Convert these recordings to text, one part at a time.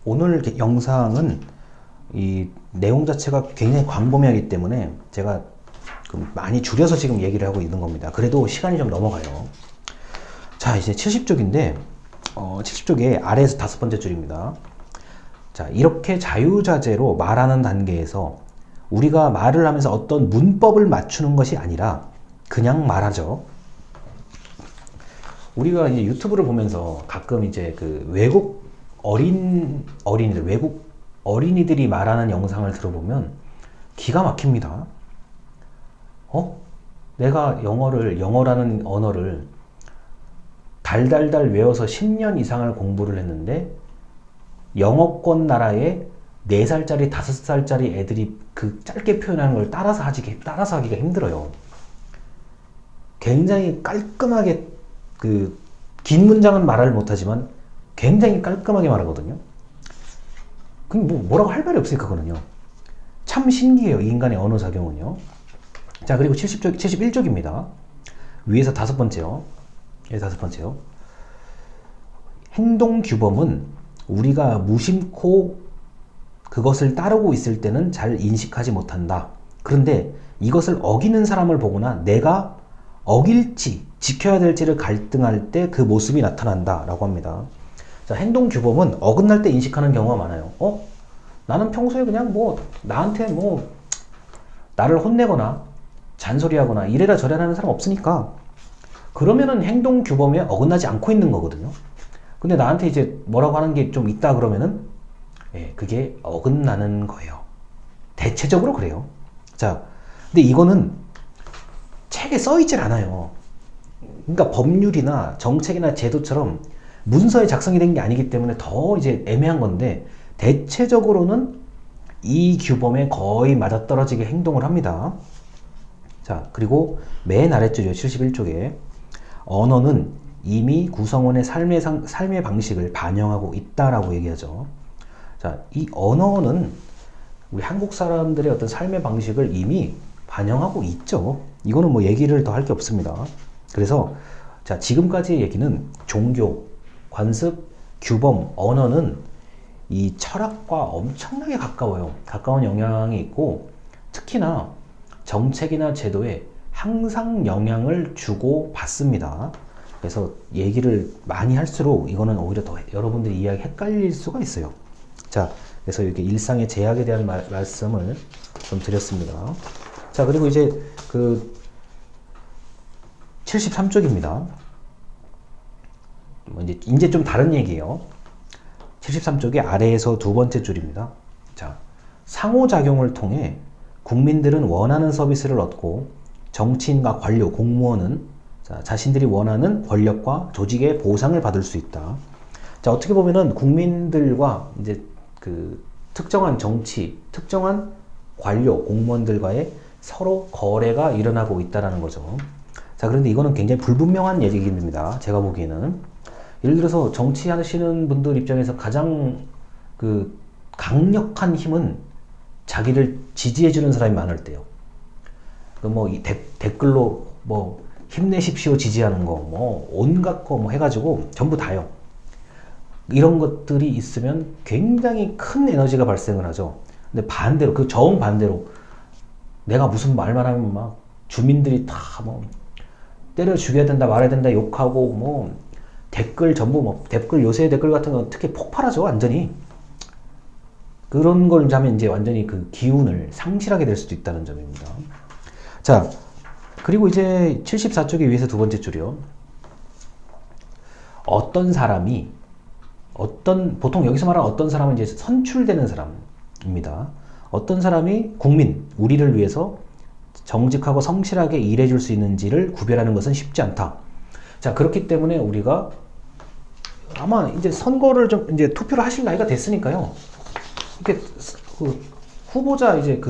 오늘 영상은 이 내용 자체가 굉장히 광범위하기 때문에 제가 많이 줄여서 지금 얘기를 하고 있는 겁니다. 그래도 시간이 좀 넘어가요. 자, 이제 70쪽인데 70쪽의 아래에서 5번째 줄입니다. 자, 이렇게 자유자재로 말하는 단계에서 우리가 말을 하면서 어떤 문법을 맞추는 것이 아니라 그냥 말하죠. 우리가 이제 유튜브를 보면서 가끔 이제 그 외국 외국 어린이들이 말하는 영상을 들어보면 기가 막힙니다. 내가 영어라는 언어를 달달달 외워서 10년 이상을 공부를 했는데 영어권 나라에 4살짜리, 5살짜리 애들이 그 짧게 표현하는 걸 따라서 하기가 힘들어요. 굉장히 깔끔하게 긴 문장은 말을 못하지만 굉장히 깔끔하게 말하거든요. 그럼 뭐라고 할 말이 없으니까 그거는요. 참 신기해요. 이 인간의 언어 작용은요. 자, 그리고 71쪽입니다. 위에서 5번째요. 행동 규범은 우리가 무심코 그것을 따르고 있을 때는 잘 인식하지 못한다. 그런데 이것을 어기는 사람을 보거나 내가 어길지 지켜야 될지를 갈등할 때 그 모습이 나타난다 라고 합니다. 자, 행동 규범은 어긋날 때 인식하는 경우가 많아요. 나는 평소에 그냥 나한테 나를 혼내거나 잔소리하거나 이래라 저래라 하는 사람 없으니까 그러면은 행동 규범에 어긋나지 않고 있는 거거든요. 근데 나한테 이제 뭐라고 하는 게 좀 있다 그러면은 그게 어긋나는 거예요. 대체적으로 그래요. 자, 근데 이거는 책에 써 있질 않아요. 그러니까 법률이나 정책이나 제도처럼 문서에 작성이 된 게 아니기 때문에 더 이제 애매한 건데 대체적으로는 이 규범에 거의 맞아떨어지게 행동을 합니다. 자, 그리고 맨 아래줄이요. 71쪽에 언어는 이미 구성원의 삶의 방식을 반영하고 있다라고 얘기하죠. 자, 이 언어는 우리 한국 사람들의 어떤 삶의 방식을 이미 반영하고 있죠. 이거는 얘기를 더 할 게 없습니다. 그래서 자, 지금까지의 얘기는 종교, 관습, 규범, 언어는 이 철학과 엄청나게 가까워요. 가까운 영향이 있고 특히나 정책이나 제도에 항상 영향을 주고 받습니다. 그래서 얘기를 많이 할수록 이거는 오히려 더 여러분들이 이해하기 헷갈릴 수가 있어요. 자, 그래서 이렇게 일상의 제약에 대한 말씀을 좀 드렸습니다. 자, 그리고 이제 73쪽입니다. 이제 좀 다른 얘기예요. 73쪽의 아래에서 2번째 줄입니다. 자, 상호작용을 통해 국민들은 원하는 서비스를 얻고 정치인과 관료, 공무원은 자신들이 원하는 권력과 조직의 보상을 받을 수 있다. 자, 어떻게 보면은 국민들과 이제 특정한 정치, 특정한 관료, 공무원들과의 서로 거래가 일어나고 있다는 거죠. 자, 그런데 이거는 굉장히 불분명한 얘기입니다. 제가 보기에는. 예를 들어서 정치하시는 분들 입장에서 가장 강력한 힘은 자기를 지지해주는 사람이 많을 때요. 댓글로 힘내십시오 지지하는 거, 온갖 거 해가지고 전부 다요. 이런 것들이 있으면 굉장히 큰 에너지가 발생을 하죠. 근데 반대로, 정반대로 내가 무슨 말만 하면 막 주민들이 다 때려 죽여야 된다, 말해야 된다, 욕하고 댓글 전부 댓글 요새 댓글 같은 거 특히 폭발하죠, 완전히. 그런 걸 하면 이제 완전히 그 기운을 상실하게 될 수도 있다는 점입니다. 자, 그리고 이제 74쪽에 위에서 2번째 줄이요. 보통 여기서 말하는 어떤 사람은 이제 선출되는 사람입니다. 어떤 사람이 국민, 우리를 위해서 정직하고 성실하게 일해줄 수 있는지를 구별하는 것은 쉽지 않다. 자, 그렇기 때문에 우리가 아마 이제 선거를 좀 이제 투표를 하실 나이가 됐으니까요. 이렇게 후보자 이제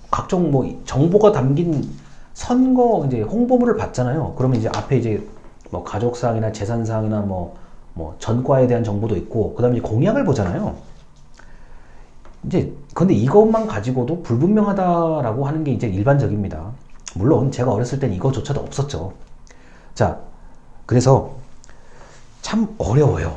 각종 정보가 담긴 선거 이제 홍보물을 받잖아요. 그러면 이제 앞에 이제 가족사항이나 재산사항이나 전과에 대한 정보도 있고, 그 다음에 이제 공약을 보잖아요. 근데 이것만 가지고도 불분명하다라고 하는 게 이제 일반적입니다. 물론 제가 어렸을 땐 이거조차도 없었죠. 자, 그래서 참 어려워요.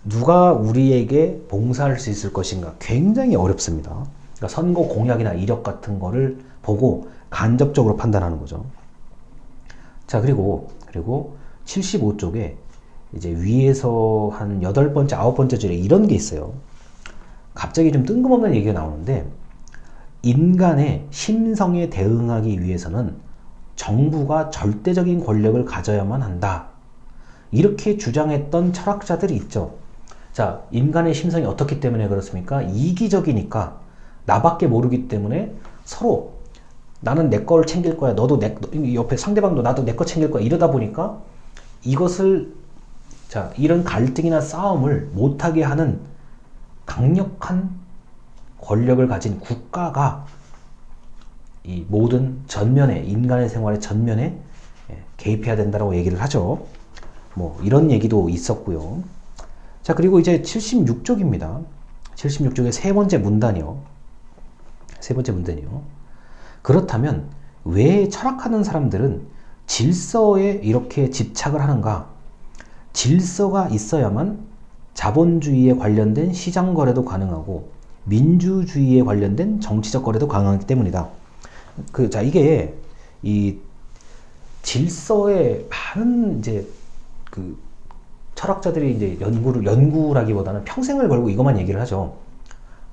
누가 우리에게 봉사할 수 있을 것인가 굉장히 어렵습니다. 그러니까 선거 공약이나 이력 같은 거를 보고 간접적으로 판단하는 거죠. 자, 그리고 75쪽에 이제 위에서 한 8번째, 9번째 줄에 이런 게 있어요. 갑자기 좀 뜬금없는 얘기가 나오는데, 인간의 심성에 대응하기 위해서는 정부가 절대적인 권력을 가져야만 한다. 이렇게 주장했던 철학자들이 있죠. 자, 인간의 심성이 어떻기 때문에 그렇습니까? 이기적이니까, 나밖에 모르기 때문에 서로 나는 내 걸 챙길 거야. 너도 옆에 상대방도 나도 내 거 챙길 거야. 이러다 보니까 이것을, 자, 이런 갈등이나 싸움을 못하게 하는 강력한 권력을 가진 국가가 이 모든 전면에, 인간의 생활의 전면에 개입해야 된다고 얘기를 하죠. 뭐 이런 얘기도 있었고요. 자, 그리고 이제 76쪽입니다. 76쪽의 세 번째 문단이요. 그렇다면 왜 철학하는 사람들은 질서에 이렇게 집착을 하는가? 질서가 있어야만 자본주의에 관련된 시장 거래도 가능하고 민주주의에 관련된 정치적 거래도 가능하기 때문이다. 자, 이게 이 질서에 많은 이제 그 철학자들이 이제 연구라기보다는 평생을 걸고 이것만 얘기를 하죠.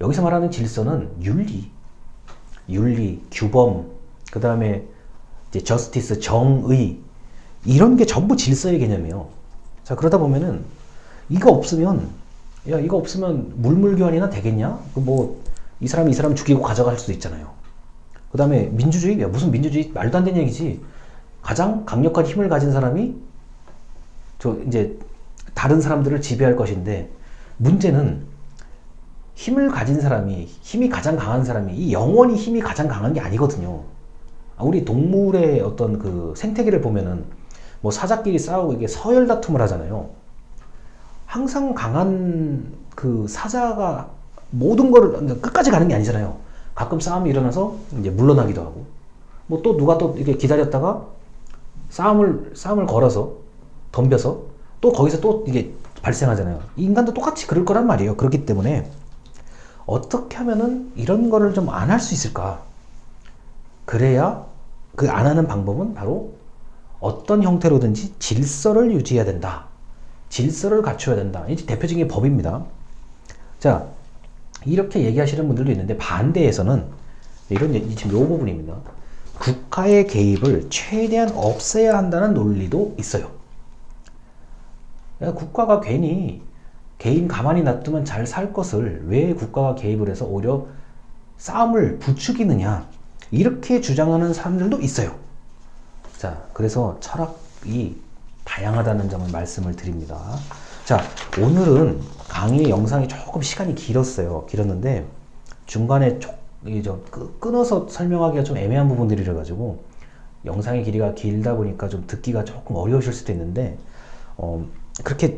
여기서 말하는 질서는 윤리, 규범, 그 다음에 이제 저스티스, 정의, 이런 게 전부 질서의 개념이에요. 자, 그러다 보면은 이거 없으면 물물교환이나 되겠냐? 이 사람 죽이고 가져갈 수도 있잖아요. 그 다음에 민주주의? 야, 무슨 민주주의? 말도 안 되는 얘기지. 가장 강력한 힘을 가진 사람이 이제 다른 사람들을 지배할 것인데, 문제는 힘이 가장 강한 사람이 영원히 힘이 가장 강한 게 아니거든요. 우리 동물의 어떤 그 생태계를 보면은 뭐 사자끼리 싸우고 이게 서열 다툼을 하잖아요. 항상 강한 그 사자가 모든 거를 끝까지 가는 게 아니잖아요. 가끔 싸움이 일어나서 이제 물러나기도 하고, 뭐 또 누가 또 이렇게 기다렸다가 싸움을 걸어서 덤벼서 또 거기서 또 이게 발생하잖아요. 인간도 똑같이 그럴 거란 말이에요. 그렇기 때문에 어떻게 하면은 이런 거를 좀 안 할 수 있을까? 그래야 그 안 하는 방법은 바로 어떤 형태로든지 질서를 유지해야 된다. 질서를 갖춰야 된다. 이게 대표적인 법입니다. 자, 이렇게 얘기하시는 분들도 있는데, 반대에서는 지금 이 부분입니다. 국가의 개입을 최대한 없애야 한다는 논리도 있어요. 국가가 괜히 개인 가만히 놔두면 잘 살 것을 왜 국가가 개입을 해서 오히려 싸움을 부추기느냐, 이렇게 주장하는 사람들도 있어요. 자, 그래서 철학이 다양하다는 점을 말씀을 드립니다. 자, 오늘은 강의 영상이 조금 시간이 길었는데 중간에 끊어서 설명하기가 좀 애매한 부분들이라 가지고 영상의 길이가 길다 보니까 좀 듣기가 조금 어려우실 수도 있는데, 그렇게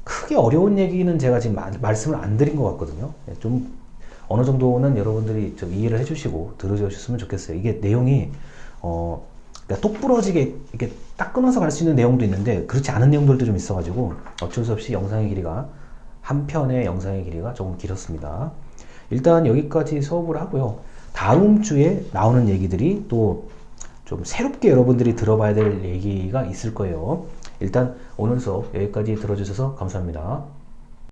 크게 어려운 얘기는 제가 지금 말씀을 안 드린 것 같거든요. 좀 어느 정도는 여러분들이 좀 이해를 해주시고 들어주셨으면 좋겠어요. 이게 내용이 그러니까 똑부러지게 이렇게 딱 끊어서 갈 수 있는 내용도 있는데 그렇지 않은 내용들도 좀 있어가지고 어쩔 수 없이 한 편의 영상의 길이가 조금 길었습니다. 일단 여기까지 수업을 하고요. 다음 주에 나오는 얘기들이 또 좀 새롭게 여러분들이 들어봐야 될 얘기가 있을 거예요. 일단 오늘 수업 여기까지 들어주셔서 감사합니다.